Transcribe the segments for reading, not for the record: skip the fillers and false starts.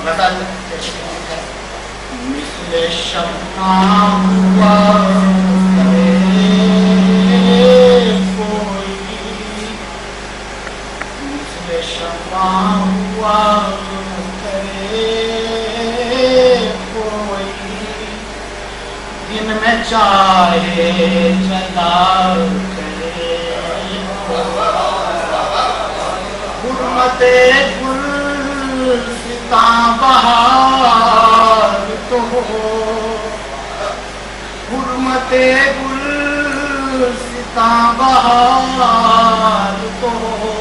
بدل مثل شمع ہوا کرے کوئی، مثل شمع ہوا کرے کوئی، دن میں چاہے جلا کرے، حرمت گلستاں بہار تو ہو، حرمت گلستاں بہار تو ہو،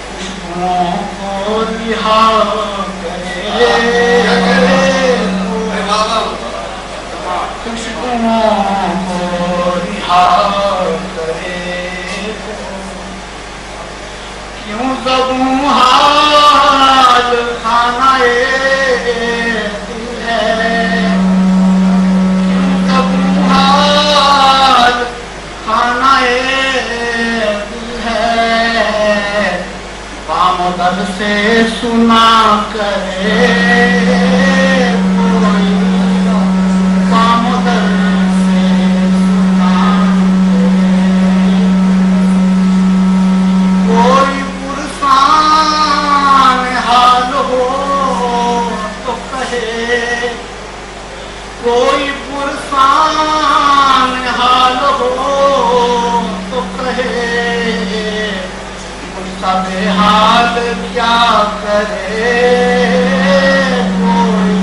خوشبوؤں کو رہا کرے، خوشبوؤں کو رہا کرے، کیوں زبوں حال خانہ دل ہے، کیوں زبوں حال خانہ دل ہے، بام و در سے سنا کرے کوئی، بام و در سے سنا کرے کوئی، پرسان حال ہو تو کہے، کوئی پرسان حال ہو تو کہے، مجھ سا بے حال کیا کرے کوئی،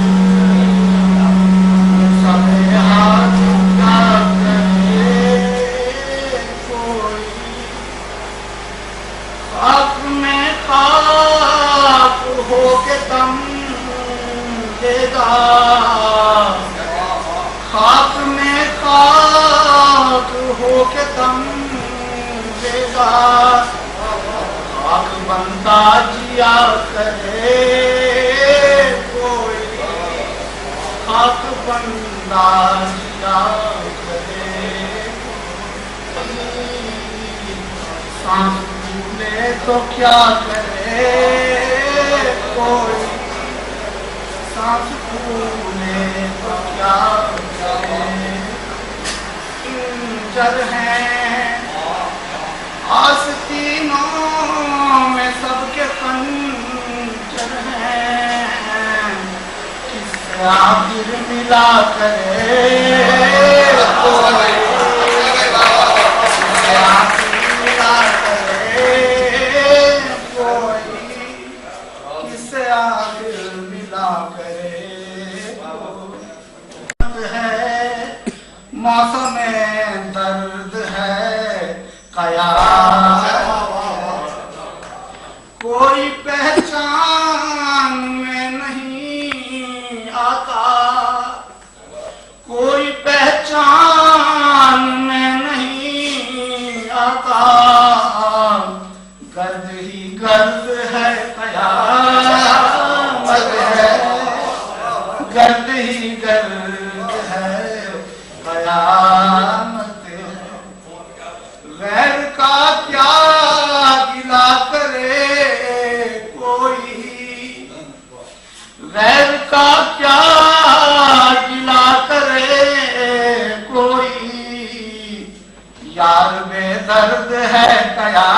مجھ سا بے حال کیا کرے کوئی، خاک میں خاک ہو کے دم دے گا، خاک میں خاک ہو کے دم دے گا، خاک بندہ جیا کرے کوئی، خاک بندہ جیا کرے سانس پھولے تو کیا کرے کوئی، سانس پھولے تو کیا کرے، خنجر ہیں آستینوں میں سب کے خنجر ہیں، کس سے آخر ملا کرے کوئی، کس سے آخر ملا کرے کوئی، کس سے آخر ملا کرے ہے، موسم درد ہے قیامت، کوئی پہچان میں نہیں آتا، کوئی پہچان میں نہیں آتا، گرد ہی گرد ہے قیامت ہے، گرد ہی گرد ہے قیامت ہے، غیر کا کیا گلا کرے کوئی، غیر کا کیا گلا کرے کوئی، یار بے درد ہے قیامت